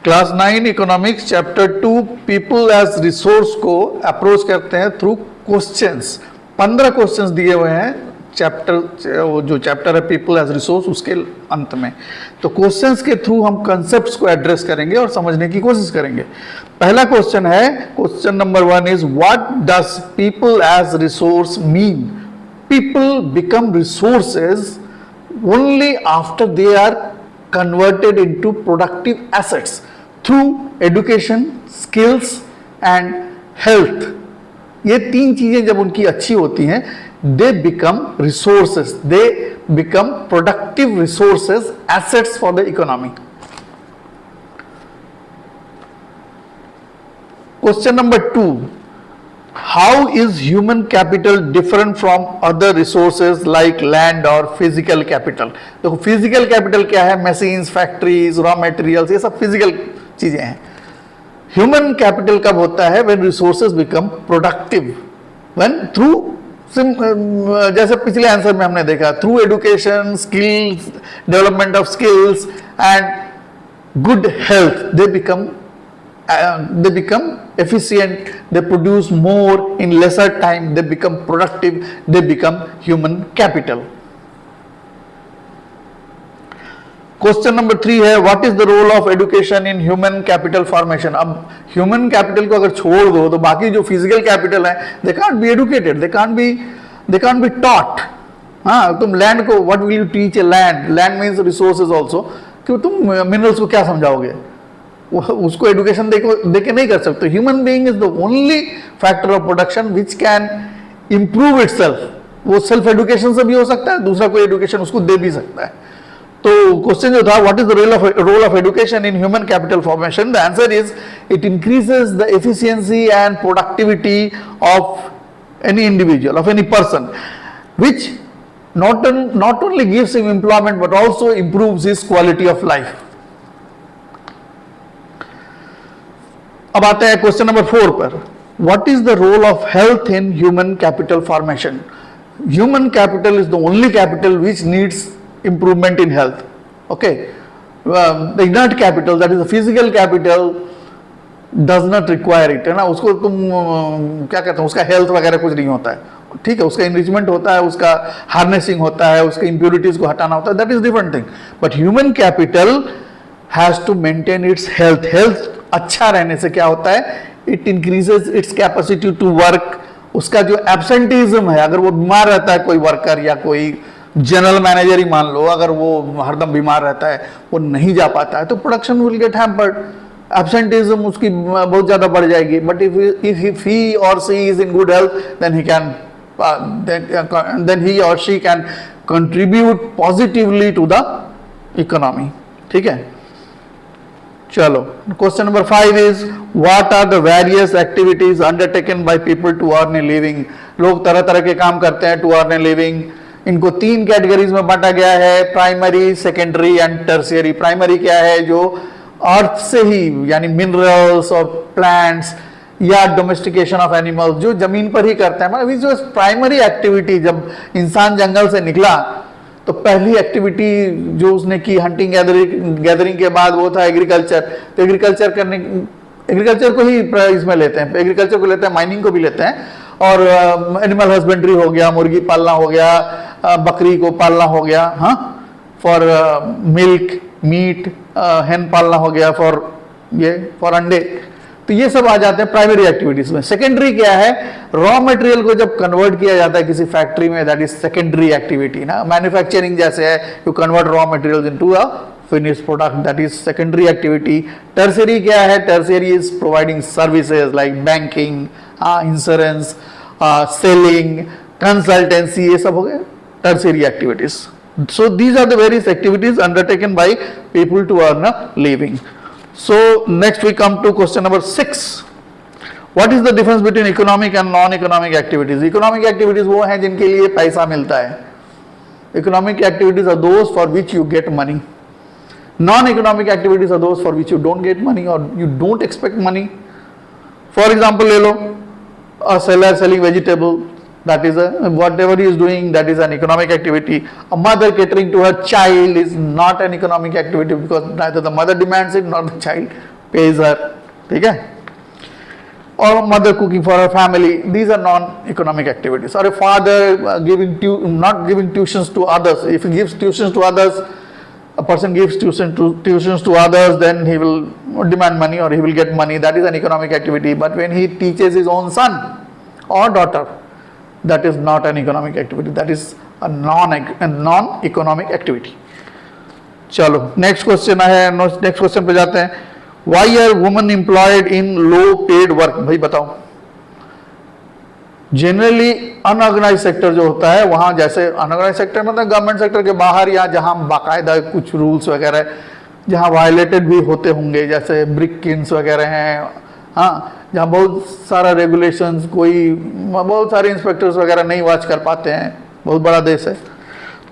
Class 9 economics chapter 2 people as resource को approach करते हैं थ्रू क्वेश्चंस। 15 क्वेश्चंस दिए हुए हैं जो चैप्टर है पीपल एज रिसोर्स उसके अंत में। तो क्वेश्चंस के थ्रू हम कंसेप्ट्स को एड्रेस करेंगे और समझने की कोशिश करेंगे। पहला क्वेश्चन है, question number 1 is what does people as resource mean? People become resources only after they are converted into productive assets through education, skills and health। ये तीन चीजें जब उनकी अच्छी होती हैं, they become resources, they become productive resources, assets for the economy। Question number 2, how is human capital different from other resources like land or physical capital? देखो physical capital क्या है? मशीन्स, फैक्ट्रीज, रॉ मटेरियल्स, ये सब physical चीजें हैं। Human capital कब होता है? When resources become productive, when through जैसे पिछले आंसर में हमने देखा, through education, skills, development of skills and good health, they become efficient, they produce more in lesser time, they become productive, they become human capital। Question number 3 है, what is the role of education in human capital formation? अब human capital को अगर छोड़ दो तो बाकी जो physical capital है they can't be educated, they can't be taught. हाँ, तुम लैंड को what will you teach a land? Land means resources also, कि तुम मिनरल्स को क्या समझाओगे? उसको एजुकेशन देके नहीं कर सकते। Human being is the only factor of production which can improve itself. वो सेल्फ एजुकेशन से भी हो सकता है, दूसरा कोई एजुकेशन उसको दे भी सकता है। तो क्वेश्चन जो था, what is the role of education in human capital formation? The answer is it increases the efficiency and productivity of any individual, of any person, which not only gives him employment but also improves his quality of life। अब आते हैं question number 4 पर, what is the role of health in human capital formation? Human capital is the only capital which needs improvement in health. Okay, the inert capital, that is the physical capital, does not require it, है ना। उसको तुम क्या कहते हैं, उसका health वगैरह कुछ नहीं होता है, ठीक है। उसका इनरिचमेंट होता है, उसका हार्नेसिंग होता है, उसके इंप्योरिटीज को हटाना होता है, that is different thing. But human capital has to maintain its health. Health अच्छा रहने से क्या होता है? It increases its capacity to work. उसका जो एब्सेंटीज्म है, अगर वो बीमार रहता है कोई वर्कर या कोई जनरल मैनेजर ही मान लो, अगर वो हरदम बीमार रहता है, वो नहीं जा पाता है, तो प्रोडक्शन विल गेट हैम्पर्ड, एब्सेंटीज्म उसकी बहुत ज्यादा बढ़ जाएगी। बट इफ ही और she is in good health, then he or she can contribute positively to the economy। ठीक है, चलो question number 5 is what are the various activities undertaken by people to earn a living? लोग तरह तरह के काम करते हैं टू अर्न ए लिविंग। इनको 3 कैटेगरीज में बांटा गया है, primary, secondary and tertiary. Primary क्या है? जो अर्थ से ही, यानी मिनरल्स और प्लांट्स या डोमेस्टिकेशन ऑफ एनिमल्स, जो जमीन पर ही करते हैं। मतलब जो प्राइमरी एक्टिविटी, जब इंसान जंगल से निकला तो पहली एक्टिविटी जो उसने की हंटिंग गैदरिंग के बाद, वो था एग्रीकल्चर। तो एग्रीकल्चर को ही इसमें लेते हैं, एग्रीकल्चर को लेते हैं, माइनिंग को भी लेते हैं, और एनिमल हस्बेंड्री हो गया, मुर्गी पालना हो गया, बकरी को पालना हो गया, हाँ, फॉर मिल्क, मीट, हेन पालना हो गया, फॉर अंडे। तो ये सब आ जाते हैं प्राइमरी एक्टिविटीज में। सेकेंडरी क्या है? रॉ मटेरियल को जब कन्वर्ट किया जाता है किसी फैक्ट्री में, दैट इज सेकेंडरी एक्टिविटी ना। मैन्युफैक्चरिंग जैसे है, you convert raw materials into a finished product, that is secondary activity. Tertiary क्या है? Tertiary is providing services like banking, insurance, selling, consultancy, ये सब हो गए tertiary activities. So these are the various activities undertaken by people to earn a living। So next we come to question number 6, what is the difference between economic and non-economic activities? Economic activities वो हैं जिनके लिए पैसा मिलता है। Economic activities are those for which you get money। Non-economic activities are those for which you don't get money or you don't expect money। For example ले लो, a seller selling vegetable, that is whatever he is doing, that is an economic activity। A mother catering to her child is not an economic activity because neither the mother demands it nor the child pays her, ठीक है. Or mother cooking for her family, these are non-economic activities. Or a father not giving tuitions to others. If he gives tuitions to others, a person gives tuitions to others, then he will demand money or he will get money. That is an economic activity. But when he teaches his own son or daughter, that is not an economic activity. That is a non-economic activity. चलो next question है. Next question पे जाते हैं. Why are women employed in low paid work? भाई बताओ. Generally unorganised sector जो होता है वहां, जैसे अनऑर्गेनाइज सेक्टर मतलब गवर्नमेंट सेक्टर के बाहर या जहां बाकायदा कुछ रूल्स वगैरह जहां वायलेटेड भी होते होंगे, जैसे ब्रिक किन्स वगैरह हैं, हाँ, जहां बहुत सारा रेगुलेशंस, बहुत सारे इंस्पेक्टर्स वगैरह नहीं वॉच कर पाते हैं, बहुत बड़ा देश है,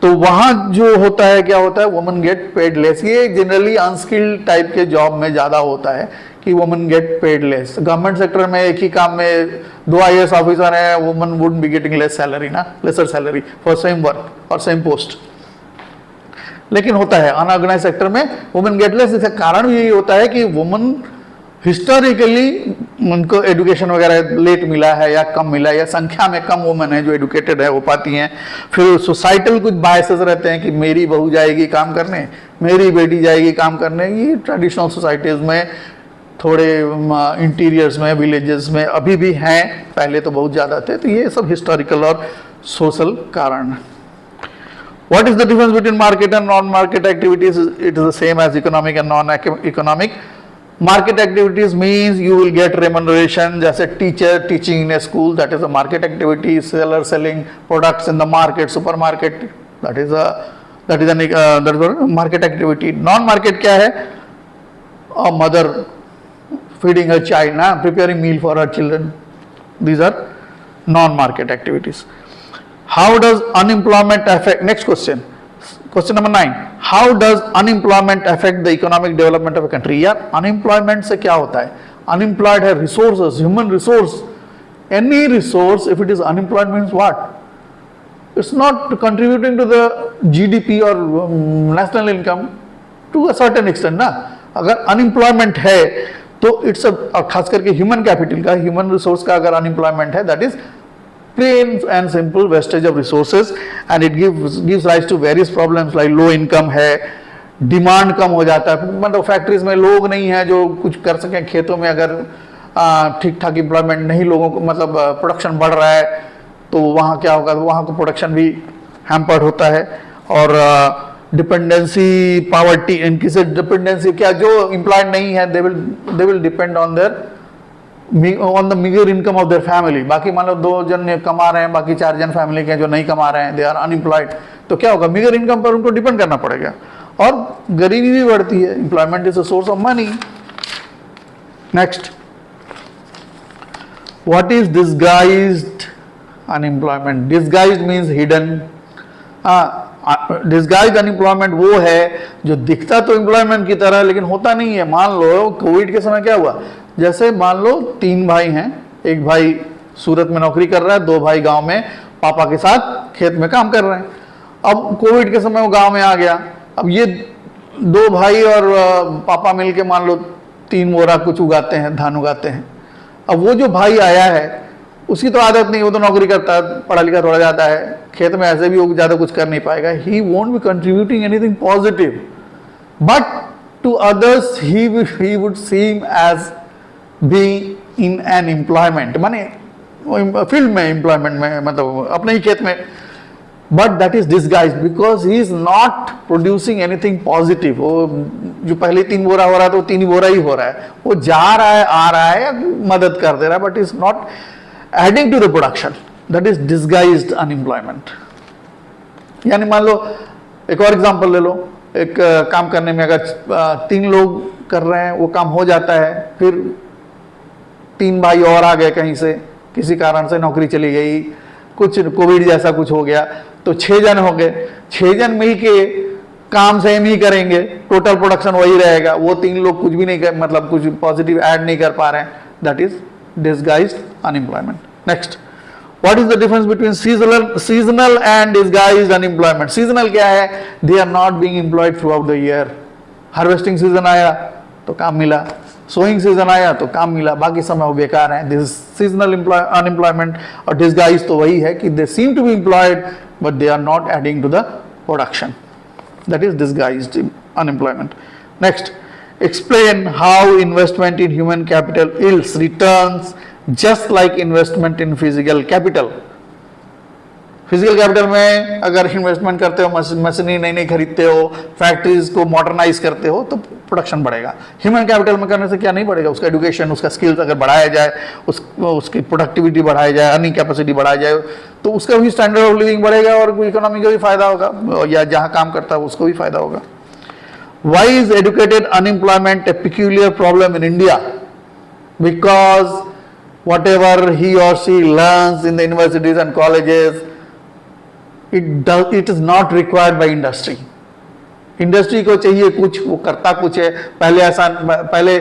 तो वहां जो होता है क्या होता है, वुमेन गेट पेड लेस. ये जनरली अनस्किल्ड टाइप के जॉब में ज्यादा होता है कि women get paid less. Government sector में एक ही काम में 2 IAS ऑफिसर हैं, women would be getting less salary ना, lesser salary for same work और सेम पोस्ट. लेकिन होता है अनऑर्गेनाइज सेक्टर में वुमेन गेट लेस. इसका कारण भी यही होता है कि वुमेन हिस्टोरिकली उनको एजुकेशन वगैरह लेट मिला है या कम मिला है, या संख्या में कम वुमेन है जो एजुकेटेड है हो पाती हैं. फिर सोसाइटल कुछ बायसेस रहते हैं कि मेरी बहू जाएगी काम करने, मेरी बेटी जाएगी काम करने. ये ट्रेडिशनल सोसाइटीज में, थोड़े इंटीरियर्स में, विलेजेस में अभी भी हैं, पहले तो बहुत ज़्यादा थे. तो ये सब हिस्टोरिकल और सोशल कारण है. What is the difference between market and non-market activities? It is the same as economic and non-economic. Market activities means you will get remuneration. जैसे teacher teaching in a school, that is a market activity. Seller selling products in the market, supermarket, that is a market activity. Non-market क्या है? A mother feeding her child, ना, preparing meal for her children. These are non-market activities. How does unemployment affect? Next question. Question number 9. How does unemployment affect the economic development of a country? यार unemployment से क्या होता है? Unemployed है resources, human resource. Any resource, if it is unemployed, means what? It's not contributing to the GDP or national income to a certain extent ना. अगर unemployment है तो it's a, खास करके ह्यूमन कैपिटल का, ह्यूमन रिसोर्स का अगर unemployment है, that is plain and simple wastage of resources, and it gives rise to various problems like low income है, डिमांड कम हो जाता है, मतलब फैक्ट्रीज में लोग नहीं है जो कुछ कर सकें, खेतों में अगर ठीक ठाक एम्प्लॉयमेंट नहीं, लोगों को मतलब प्रोडक्शन बढ़ रहा है तो वहाँ क्या होगा, वहाँ का प्रोडक्शन भी हैम्पर्ड होता है. और डिपेंडेंसी, पावर्टी, इनकी से डिपेंडेंसी क्या, जो एम्प्लॉयड नहीं है they will depend on the मिगर income of their family. बाकी मान लो 2 जन कमा रहे हैं, बाकी 4 जन फैमिली के जो नहीं कमा रहे हैं, दे आर अनएम्प्लॉयड, तो क्या होगा, मिगर इनकम पर उनको डिपेंड करना पड़ेगा और गरीबी भी बढ़ती है. Employment is a source of money. Next, what is disguised unemployment? Disguised means hidden. Disguised unemployment वो है जो दिखता तो एम्प्लॉयमेंट की तरह लेकिन होता नहीं है. मान लो कोविड के समय क्या हुआ, जैसे मान लो 3 भाई हैं, एक भाई सूरत में नौकरी कर रहा है, 2 भाई गांव में पापा के साथ खेत में काम कर रहे हैं. अब कोविड के समय वो गांव में आ गया. अब ये 2 भाई और पापा मिलके मान लो 3 बोरा कुछ उगाते हैं, धान उगाते हैं. अब वो जो भाई आया है उसकी तो आदत नहीं, वो तो नौकरी करता है, पढ़ा लिखा थोड़ा जाता है, खेत में ऐसे भी वो ज़्यादा कुछ कर नहीं पाएगा. He won't be contributing anything positive, but to others he would seem as being in an employment, माने फील्ड में, एम्प्लॉयमेंट में, मतलब अपने ही खेत में, but that is disguised because he is not producing anything positive. वो जो पहले 3 बोरा हो रहा था वो 3 ही बोरा ही हो रहा है, वो जा रहा है, आ रहा है, मदद कर दे रहा है, but is not adding to the production. That is disguised unemployment. यानी मान लो एक और एग्जांपल ले लो, एक काम करने में अगर 3 लोग कर रहे हैं, वो काम हो जाता है, फिर 3 भाई और आ गए कहीं से, किसी कारण से नौकरी चली गई, कुछ कोविड जैसा कुछ हो गया, तो 6 जन हो गए. 6 जन मिलके काम सेम ही करेंगे, टोटल प्रोडक्शन वही रहेगा, वो 3 लोग कुछ भी नहीं कर, मतलब कुछ पॉजिटिव ऐड नहीं कर पा रहे हैं. That is disguised unemployment. Next, what is the difference between seasonal and disguised unemployment? Seasonal क्या है, they are not being employed throughout the year. Harvesting season आया तो काम मिला, सोइंग सीजन आया तो काम मिला, बाकी समय वो बेकार है। This seasonal unemployment. और डिसगाइज तो वही है कि they seem to be employed but they are not adding to the production, that is disguised unemployment. Next, explain how investment in human capital yields returns just like investment in physical capital। Physical capital में अगर investment करते हो, machinery नई नई खरीदते हो, factories को modernise करते हो तो प्रोडक्शन बढ़ेगा। ह्यूमन कैपिटल में करने से क्या नहीं बढ़ेगा, उसका एजुकेशन, उसका स्किल्स अगर बढ़ाया जाए, उसकी प्रोडक्टिविटी बढ़ाई जाए, अर्निंग कैपेसिटी बढ़ाई जाए तो उसका भी स्टैंडर्ड ऑफ लिविंग बढ़ेगा और इकोनॉमी का भी फायदा होगा, या जहाँ काम करता है उसको भी फायदा होगा। Why is educated unemployment a peculiar problem in India? Because whatever he or she learns in the universities and colleges, it is not required by industry. Industry को चाहिए कुछ, वो करता कुछ है। पहले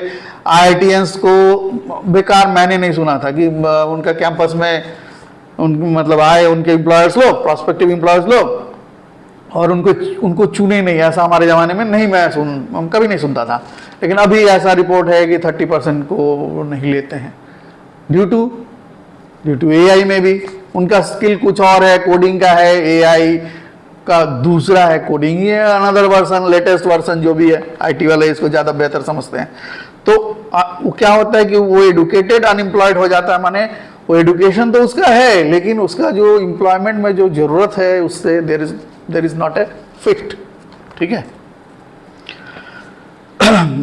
IITians को बेकार मैंने नहीं सुना था कि उनका कैंपस में मतलब आए उनके एम्प्लॉयर्स लोग, प्रोस्पेक्टिव एम्प्लॉयर्स लोग, और उनको चुने नहीं। ऐसा हमारे ज़माने में नहीं, मैं कभी नहीं सुनता था। लेकिन अभी ऐसा रिपोर्ट है कि 30% को नहीं लेते हैं ड्यू टू AI में भी उनका स्किल कुछ और है, कोडिंग का है, AI का दूसरा है कोडिंग, ये अनदर वर्जन, लेटेस्ट वर्जन जो भी है, IT वाले इसको ज़्यादा बेहतर समझते हैं। तो वो क्या होता है कि वो एडुकेटेड अनएम्प्लॉयड हो जाता है, माने वो एडुकेशन तो उसका है लेकिन उसका जो एम्प्लॉयमेंट में जो जरूरत है उससे there is not a fit. ठीक है।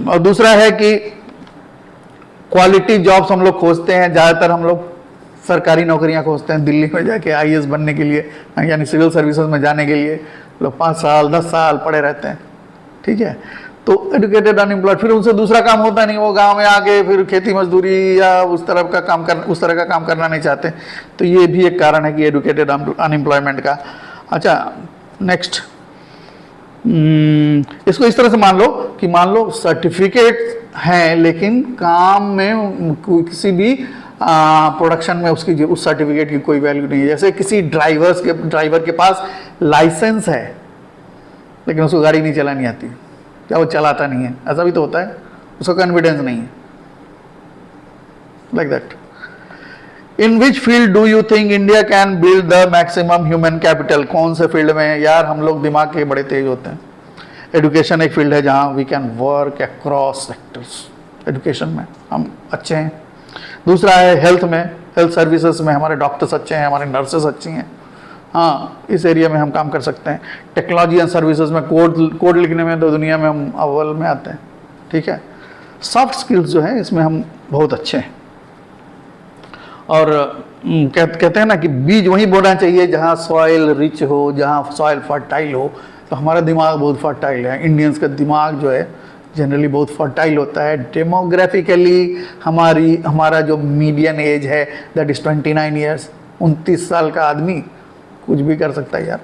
और दूसरा है कि क्वालिटी जॉब्स हम लोग खोजते हैं, ज़्यादातर हम लोग सरकारी नौकरियां खोजते हैं। दिल्ली में जाके IAS बनने के लिए, यानी सिविल सर्विसेज में जाने के लिए लोग 5 साल 10 साल पढ़े रहते हैं। ठीक है। तो एडुकेटेड अनएम्प्लॉयड, फिर उनसे दूसरा काम होता नहीं, वो गांव में आके फिर खेती मजदूरी या उस तरह का काम करना नहीं चाहते। तो ये भी एक कारण है कि एडुकेटेड अनएम्प्लॉयमेंट का। अच्छा, नेक्स्ट, इसको इस तरह से मान लो सर्टिफिकेट हैं लेकिन काम में किसी भी प्रोडक्शन में उसकी उस सर्टिफिकेट की कोई वैल्यू नहीं है। जैसे किसी ड्राइवर के पास लाइसेंस है लेकिन उसको गाड़ी नहीं चलानी आती, क्या वो चलाता नहीं है? ऐसा भी तो होता है, उसका कॉन्फिडेंस नहीं है। Like that. In which field do you think India can build the maximum human capital? कौन से फील्ड में? यार हम लोग दिमाग के बड़े तेज होते हैं। एजुकेशन एक फील्ड है जहाँ we can work across sectors, education में हम अच्छे हैं। दूसरा है हेल्थ में, हेल्थ सर्विसेज में हमारे डॉक्टर्स अच्छे हैं, हमारे नर्सेस अच्छी हैं। हाँ, इस एरिया में हम काम कर सकते हैं। टेक्नोलॉजी एंड सर्विसेज में कोड लिखने में तो दुनिया में हम अव्वल में आते हैं। ठीक है। सॉफ्ट स्किल्स जो है इसमें हम बहुत अच्छे हैं। और कहते हैं ना कि बीज वहीं बोना चाहिए जहाँ सॉइल रिच हो, जहाँ सॉइल फर्टाइल हो। तो हमारा दिमाग बहुत फर्टाइल है। इंडियंस का दिमाग जो है जनरली बहुत फर्टाइल होता है। डेमोग्राफिकली हमारा जो मीडियन एज है दैट इज 29 ईयर्स। 29 साल का आदमी कुछ भी कर सकता है यार।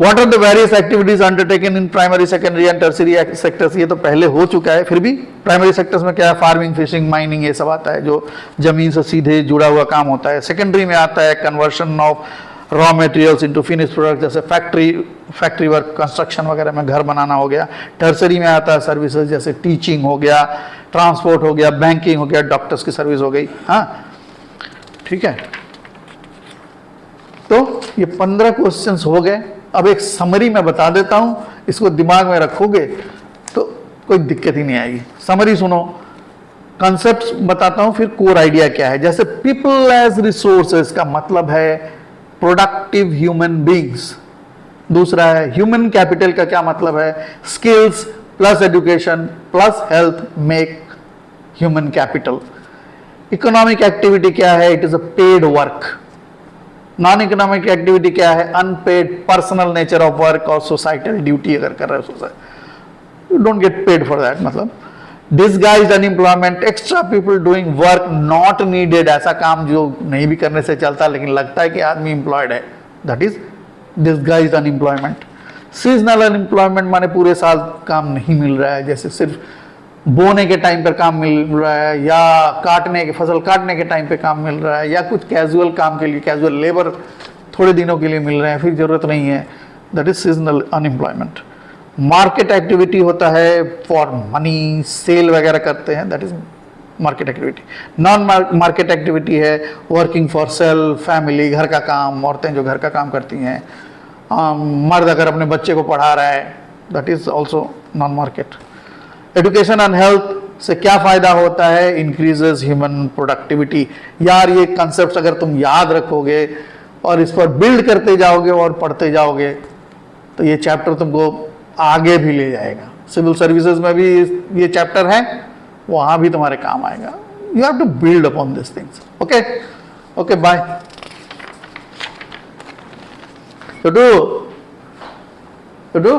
What are the various activities undertaken in primary, secondary and tertiary sectors? ये तो पहले हो चुका है, फिर भी प्राइमरी सेक्टर्स में क्या है? फार्मिंग, फिशिंग, माइनिंग, ये सब आता है जो जमीन से सीधे जुड़ा हुआ काम होता है। सेकेंडरी में आता है conversion of raw materials into finish product, जैसे फैक्ट्री वर्क, कंस्ट्रक्शन वगैरह में घर बनाना हो गया। टर्सरी में आता है सर्विसेज, जैसे टीचिंग हो गया, ट्रांसपोर्ट हो गया, बैंकिंग हो गया, डॉक्टर्स की सर्विस हो गई। हाँ, ठीक है। तो ये 15 क्वेश्चंस हो गए। अब एक समरी मैं बता देता हूं, इसको दिमाग में रखोगे तो कोई दिक्कत ही नहीं आएगी। समरी सुनो, कॉन्सेप्ट्स बताता हूं, फिर कोर आइडिया क्या है। जैसे पीपल एज रिसोर्सेज का मतलब है प्रोडक्टिव ह्यूमन बींग्स। दूसरा है ह्यूमन कैपिटल का क्या मतलब है? Skills plus education plus health make human capital. Economic activity क्या है? It is a paid work. Non economic activity क्या है? Unpaid personal nature of work और सोसाइटल ड्यूटी अगर कर रहे हो, you don't get paid for that. मतलब disguised unemployment, extra people doing work not needed, ऐसा काम जो नहीं भी करने से चलता लेकिन लगता है कि आदमी एम्प्लॉयड है, that is disguised unemployment. Seasonal unemployment माने पूरे साल काम नहीं मिल रहा है, जैसे सिर्फ बोने के टाइम पर काम मिल रहा है, या फसल काटने के टाइम पे काम मिल रहा है, या कुछ कैजुअल काम के लिए, कैजुअल लेबर थोड़े दिनों के लिए मिल रहे हैं, फिर जरूरत नहीं है, that is seasonal unemployment. Market activity होता है फॉर मनी, सेल वगैरह करते हैं, that is market activity. Non market activity है वर्किंग फॉर सेल्फ, फैमिली, घर का काम, औरतें जो घर का काम करती हैं, मर्द अगर अपने बच्चे को पढ़ा रहा है, that is also non market. Education and health से क्या फायदा होता है? Increases human productivity. यार ये कंसेप्ट अगर तुम याद रखोगे और इस पर बिल्ड करते जाओगे और पढ़ते जाओगे तो ये चैप्टर तुमको आगे भी ले जाएगा। सिविल सर्विसेज में भी ये चैप्टर है, वहां भी तुम्हारे काम आएगा। You have to build upon this things. Okay okay, bye. to do